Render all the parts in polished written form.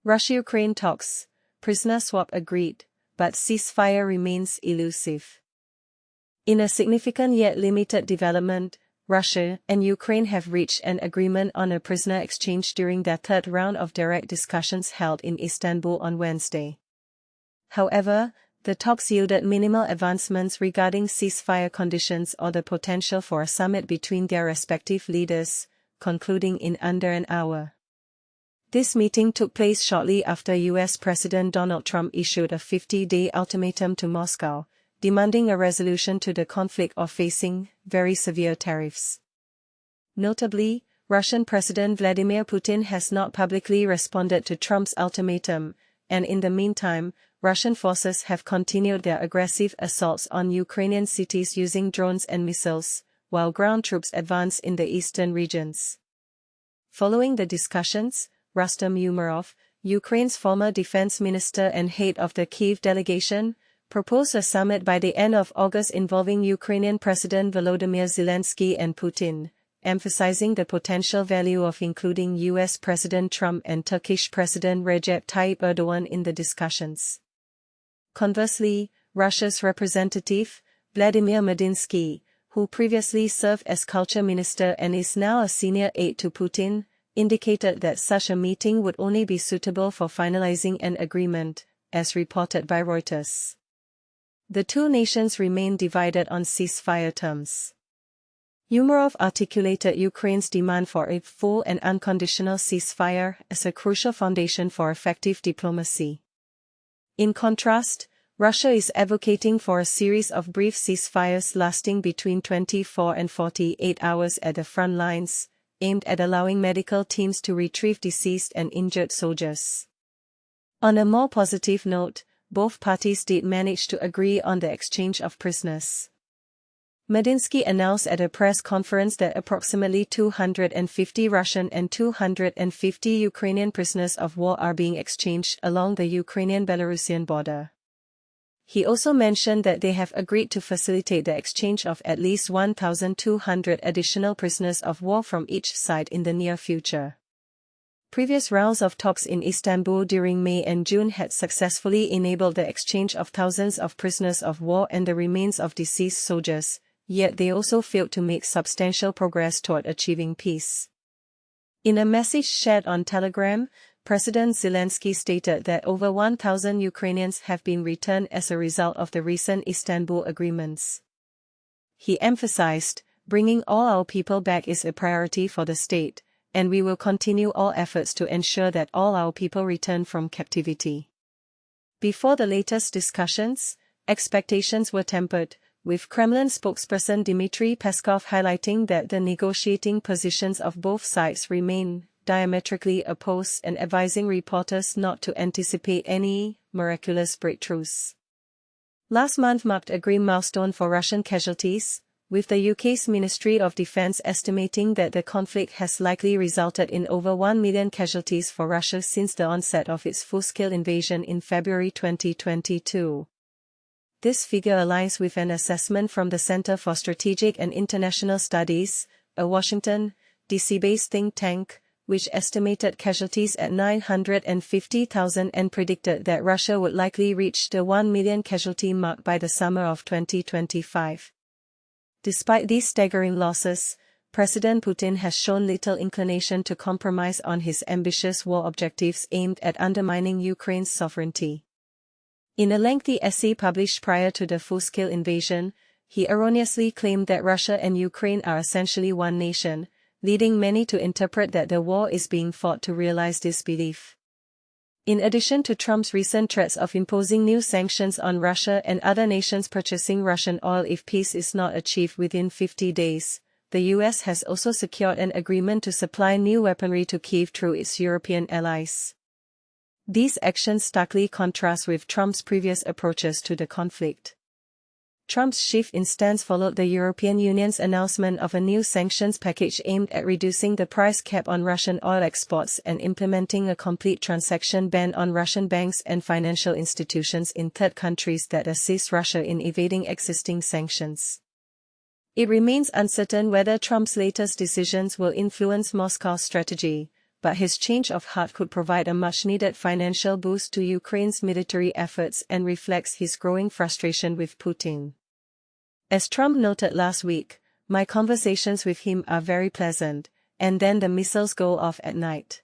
Russia-Ukraine talks, prisoner swap agreed, but ceasefire remains elusive. In a significant yet limited development, Russia and Ukraine have reached an agreement on a prisoner exchange during their third round of direct discussions held in Istanbul on Wednesday. However, the talks yielded minimal advancements regarding ceasefire conditions or the potential for a summit between their respective leaders, concluding in under an hour. This meeting took place shortly after US President Donald Trump issued a 50-day ultimatum to Moscow, demanding a resolution to the conflict or facing very severe tariffs. Notably, Russian President Vladimir Putin has not publicly responded to Trump's ultimatum, and in the meantime, Russian forces have continued their aggressive assaults on Ukrainian cities using drones and missiles, while ground troops advance in the eastern regions. Following the discussions, Rustem Umerov, Ukraine's former defense minister and head of the Kyiv delegation, proposed a summit by the end of August involving Ukrainian President Volodymyr Zelenskyy and Putin, emphasizing the potential value of including US President Trump and Turkish President Recep Tayyip Erdogan in the discussions. Conversely, Russia's representative, Vladimir Medinsky, who previously served as culture minister and is now a senior aide to Putin, indicated that such a meeting would only be suitable for finalizing an agreement, as reported by Reuters. The two nations remain divided on ceasefire terms. Umerov articulated Ukraine's demand for a full and unconditional ceasefire as a crucial foundation for effective diplomacy. In contrast, Russia is advocating for a series of brief ceasefires lasting between 24 and 48 hours at the front lines, aimed at allowing medical teams to retrieve deceased and injured soldiers. On a more positive note, both parties did manage to agree on the exchange of prisoners. Medinsky announced at a press conference that approximately 250 Russian and 250 Ukrainian prisoners of war are being exchanged along the Ukrainian-Belarusian border. He also mentioned that they have agreed to facilitate the exchange of at least 1,200 additional prisoners of war from each side in the near future. Previous rounds of talks in Istanbul during May and June had successfully enabled the exchange of thousands of prisoners of war and the remains of deceased soldiers, yet they also failed to make substantial progress toward achieving peace. In a message shared on Telegram, President Zelenskyy stated that over 1,000 Ukrainians have been returned as a result of the recent Istanbul agreements. He emphasized, "Bringing all our people back is a priority for the state, and we will continue all efforts to ensure that all our people return from captivity." Before the latest discussions, expectations were tempered, with Kremlin spokesperson Dmitry Peskov highlighting that the negotiating positions of both sides remain diametrically opposed and advising reporters not to anticipate any miraculous breakthroughs. Last month marked a grim milestone for Russian casualties, with the UK's Ministry of Defence estimating that the conflict has likely resulted in over 1 million casualties for Russia since the onset of its full-scale invasion in February 2022. This figure aligns with an assessment from the Center for Strategic and International Studies, a Washington, D.C.-based think tank, which estimated casualties at 950,000 and predicted that Russia would likely reach the 1 million casualty mark by the summer of 2025. Despite these staggering losses, President Putin has shown little inclination to compromise on his ambitious war objectives aimed at undermining Ukraine's sovereignty. In a lengthy essay published prior to the full-scale invasion, he erroneously claimed that Russia and Ukraine are essentially one nation, leading many to interpret that the war is being fought to realize this belief. In addition to Trump's recent threats of imposing new sanctions on Russia and other nations purchasing Russian oil if peace is not achieved within 50 days, the US has also secured an agreement to supply new weaponry to Kyiv through its European allies. These actions starkly contrast with Trump's previous approaches to the conflict. Trump's shift in stance followed the European Union's announcement of a new sanctions package aimed at reducing the price cap on Russian oil exports and implementing a complete transaction ban on Russian banks and financial institutions in third countries that assist Russia in evading existing sanctions. It remains uncertain whether Trump's latest decisions will influence Moscow's strategy, but his change of heart could provide a much-needed financial boost to Ukraine's military efforts and reflects his growing frustration with Putin. As Trump noted last week, "My conversations with him are very pleasant, and then the missiles go off at night."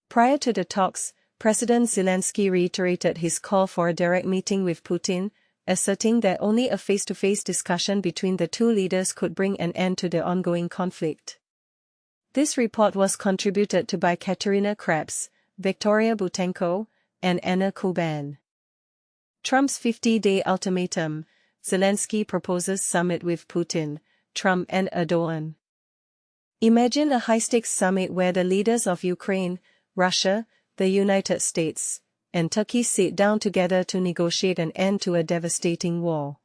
Prior to the talks, President Zelenskyy reiterated his call for a direct meeting with Putin, asserting that only a face-to-face discussion between the two leaders could bring an end to the ongoing conflict. This report was contributed to by Katerina Krebs, Victoria Butenko, and Anna Kuban. Trump's 50-day ultimatum: Zelenskyy proposes summit with Putin, Trump and Erdogan. Imagine a high-stakes summit where the leaders of Ukraine, Russia, the United States, and Turkey sit down together to negotiate an end to a devastating war.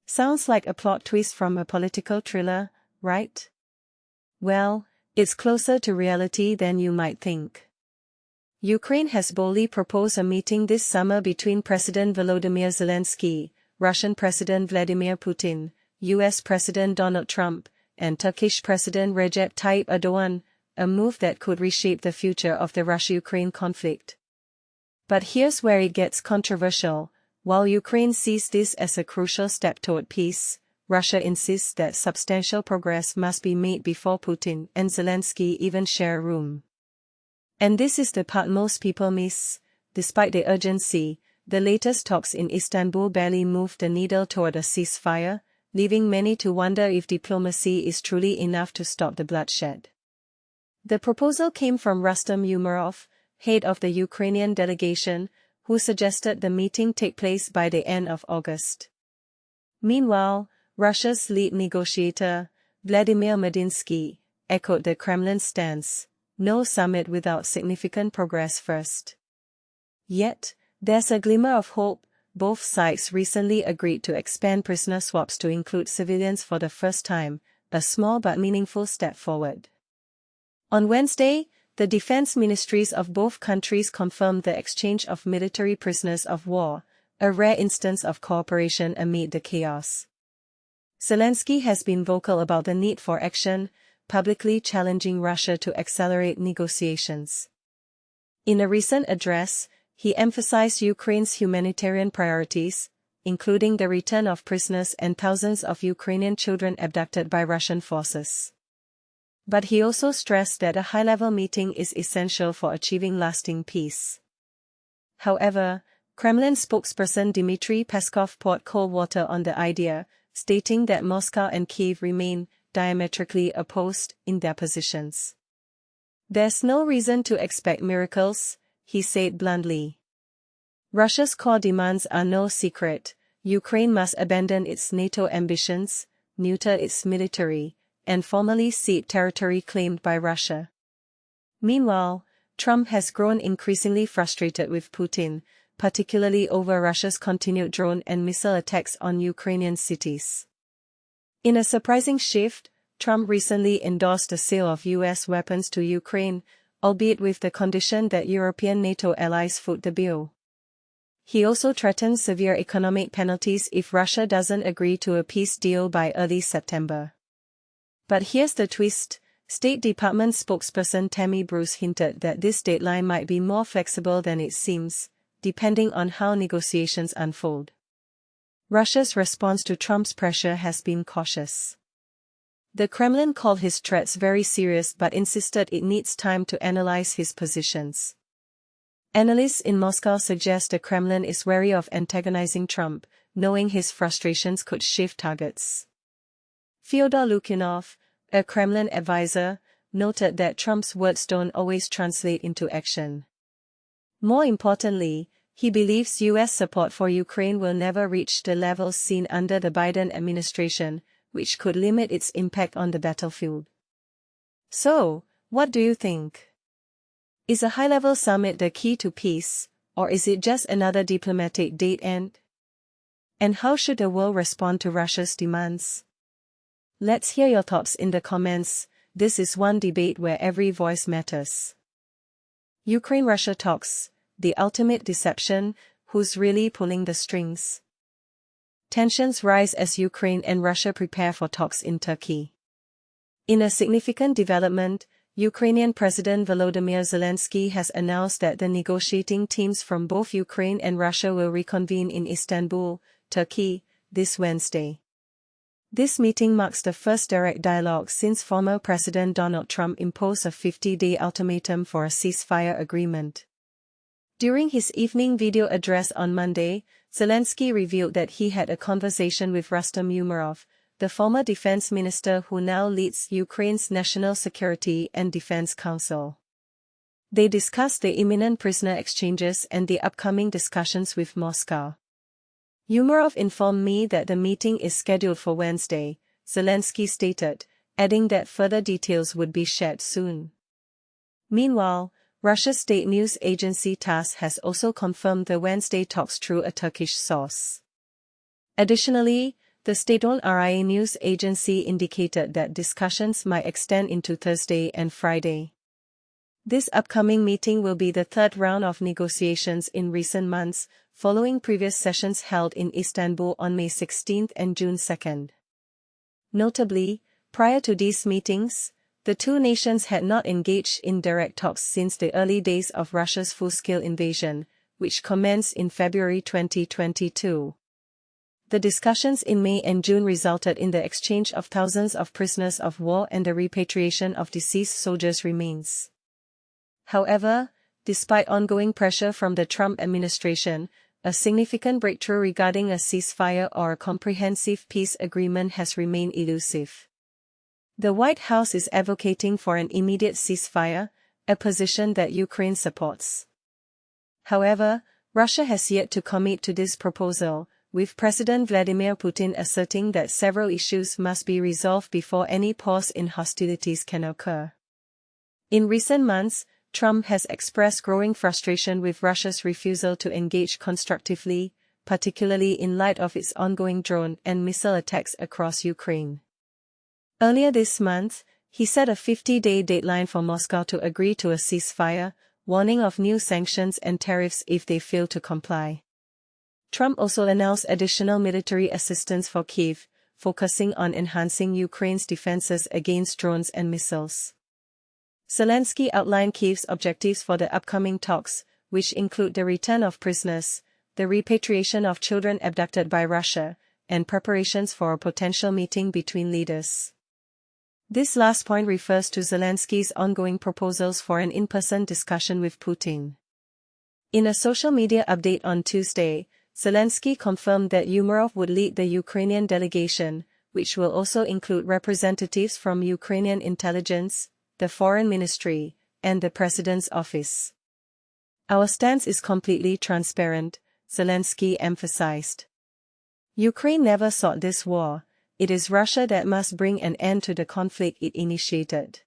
Sounds like a plot twist from a political thriller, right? Well, it's closer to reality than you might think. Ukraine has boldly proposed a meeting this summer between President Volodymyr Zelenskyy, Russian President Vladimir Putin, US President Donald Trump, and Turkish President Recep Tayyip Erdogan, a move that could reshape the future of the Russia-Ukraine conflict. But here's where it gets controversial. While Ukraine sees this as a crucial step toward peace, Russia insists that substantial progress must be made before Putin and Zelenskyy even share a room. And this is the part most people miss. Despite the urgency, the latest talks in Istanbul barely moved the needle toward a ceasefire, leaving many to wonder if diplomacy is truly enough to stop the bloodshed. The proposal came from Rustem Umerov, head of the Ukrainian delegation, who suggested the meeting take place by the end of August. Meanwhile, Russia's lead negotiator, Vladimir Medinsky, echoed the Kremlin's stance: no summit without significant progress first. Yet, there's a glimmer of hope. Both sides recently agreed to expand prisoner swaps to include civilians for the first time, a small but meaningful step forward. On Wednesday, the defense ministries of both countries confirmed the exchange of military prisoners of war, a rare instance of cooperation amid the chaos. Zelenskyy has been vocal about the need for action, publicly challenging Russia to accelerate negotiations. In a recent address, he emphasized Ukraine's humanitarian priorities, including the return of prisoners and thousands of Ukrainian children abducted by Russian forces. But he also stressed that a high-level meeting is essential for achieving lasting peace. However, Kremlin spokesperson Dmitry Peskov poured cold water on the idea, stating that Moscow and Kyiv remain diametrically opposed in their positions. "There's no reason to expect miracles," he said bluntly. "Russia's core demands are no secret. Ukraine must abandon its NATO ambitions, neuter its military, and formally cede territory claimed by Russia." Meanwhile, Trump has grown increasingly frustrated with Putin, particularly over Russia's continued drone and missile attacks on Ukrainian cities. In a surprising shift, Trump recently endorsed the sale of US weapons to Ukraine, albeit with the condition that European NATO allies foot the bill. He also threatened severe economic penalties if Russia doesn't agree to a peace deal by early September. But here's the twist: State Department spokesperson Tammy Bruce hinted that this deadline might be more flexible than it seems, depending on how negotiations unfold. Russia's response to Trump's pressure has been cautious. The Kremlin called his threats very serious but insisted it needs time to analyze his positions. Analysts in Moscow suggest the Kremlin is wary of antagonizing Trump, knowing his frustrations could shift targets. Fyodor Lukyanov, a Kremlin advisor, noted that Trump's words don't always translate into action. More importantly, he believes U.S. support for Ukraine will never reach the levels seen under the Biden administration, which could limit its impact on the battlefield. So, what do you think? Is a high-level summit the key to peace, or is it just another diplomatic dead end? And how should the world respond to Russia's demands? Let's hear your thoughts in the comments. This is one debate where every voice matters. Ukraine-Russia talks, the ultimate deception, who's really pulling the strings? Tensions rise as Ukraine and Russia prepare for talks in Turkey. In a significant development, Ukrainian President Volodymyr Zelenskyy has announced that the negotiating teams from both Ukraine and Russia will reconvene in Istanbul, Turkey, this Wednesday. This meeting marks the first direct dialogue since former President Donald Trump imposed a 50-day ultimatum for a ceasefire agreement. During his evening video address on Monday, Zelenskyy revealed that he had a conversation with Rustem Umerov, the former defense minister who now leads Ukraine's National Security and Defense Council. They discussed the imminent prisoner exchanges and the upcoming discussions with Moscow. Umerov informed me that the meeting is scheduled for Wednesday, Zelenskyy stated, adding that further details would be shared soon. Meanwhile, Russia's state news agency TASS has also confirmed the Wednesday talks through a Turkish source. Additionally, the state-owned RIA news agency indicated that discussions might extend into Thursday and Friday. This upcoming meeting will be the third round of negotiations in recent months, following previous sessions held in Istanbul on May 16 and June 2. Notably, prior to these meetings, the two nations had not engaged in direct talks since the early days of Russia's full-scale invasion, which commenced in February 2022. The discussions in May and June resulted in the exchange of thousands of prisoners of war and the repatriation of deceased soldiers' remains. However, despite ongoing pressure from the Trump administration, a significant breakthrough regarding a ceasefire or a comprehensive peace agreement has remained elusive. The White House is advocating for an immediate ceasefire, a position that Ukraine supports. However, Russia has yet to commit to this proposal, with President Vladimir Putin asserting that several issues must be resolved before any pause in hostilities can occur. In recent months, Trump has expressed growing frustration with Russia's refusal to engage constructively, particularly in light of its ongoing drone and missile attacks across Ukraine. Earlier this month, he set a 50-day deadline for Moscow to agree to a ceasefire, warning of new sanctions and tariffs if they fail to comply. Trump also announced additional military assistance for Kyiv, focusing on enhancing Ukraine's defenses against drones and missiles. Zelenskyy outlined Kyiv's objectives for the upcoming talks, which include the return of prisoners, the repatriation of children abducted by Russia, and preparations for a potential meeting between leaders. This last point refers to Zelenskyy's ongoing proposals for an in-person discussion with Putin. In a social media update on Tuesday, Zelenskyy confirmed that Umerov would lead the Ukrainian delegation, which will also include representatives from Ukrainian intelligence, the Foreign Ministry, and the President's office. Our stance is completely transparent, Zelenskyy emphasized. Ukraine never sought this war, it is Russia that must bring an end to the conflict it initiated.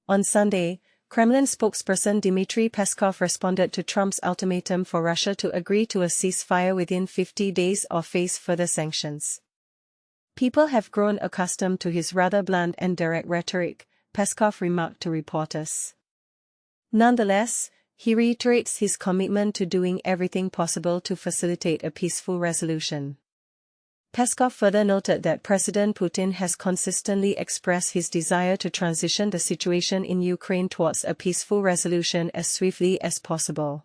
On Sunday, Kremlin spokesperson Dmitry Peskov responded to Trump's ultimatum for Russia to agree to a ceasefire within 50 days or face further sanctions. People have grown accustomed to his rather blunt and direct rhetoric, Peskov remarked to reporters. Nonetheless, he reiterates his commitment to doing everything possible to facilitate a peaceful resolution. Peskov further noted that President Putin has consistently expressed his desire to transition the situation in Ukraine towards a peaceful resolution as swiftly as possible.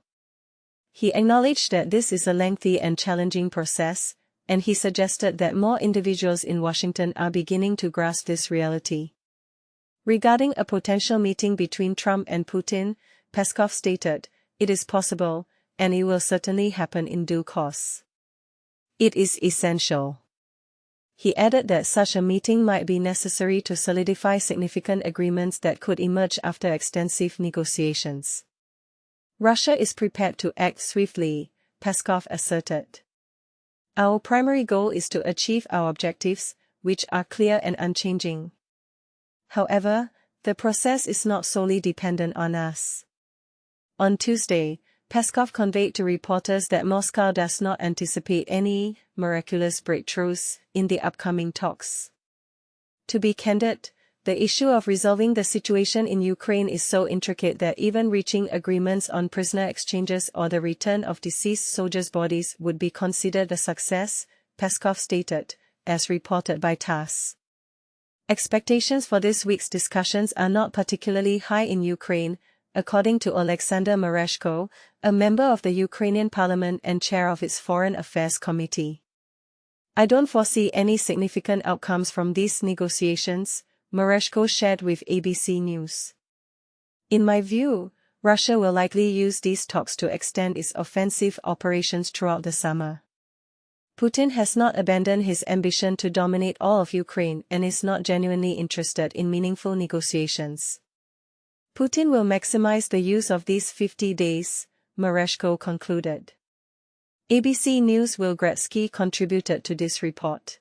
He acknowledged that this is a lengthy and challenging process, and he suggested that more individuals in Washington are beginning to grasp this reality. Regarding a potential meeting between Trump and Putin, Peskov stated, "It is possible, and it will certainly happen in due course. It is essential." He added that such a meeting might be necessary to solidify significant agreements that could emerge after extensive negotiations. Russia is prepared to act swiftly, Peskov asserted. Our primary goal is to achieve our objectives, which are clear and unchanging. However, the process is not solely dependent on us. On Tuesday, Peskov conveyed to reporters that Moscow does not anticipate any miraculous breakthroughs in the upcoming talks. To be candid, the issue of resolving the situation in Ukraine is so intricate that even reaching agreements on prisoner exchanges or the return of deceased soldiers' bodies would be considered a success, Peskov stated, as reported by TASS. Expectations for this week's discussions are not particularly high in Ukraine, according to Alexander Mereshko, a member of the Ukrainian parliament and chair of its Foreign Affairs Committee. I don't foresee any significant outcomes from these negotiations, Mereshko shared with ABC News. In my view, Russia will likely use these talks to extend its offensive operations throughout the summer. Putin has not abandoned his ambition to dominate all of Ukraine and is not genuinely interested in meaningful negotiations. Putin will maximize the use of these 50 days, Mereshko concluded. ABC News' Will Gretzky contributed to this report.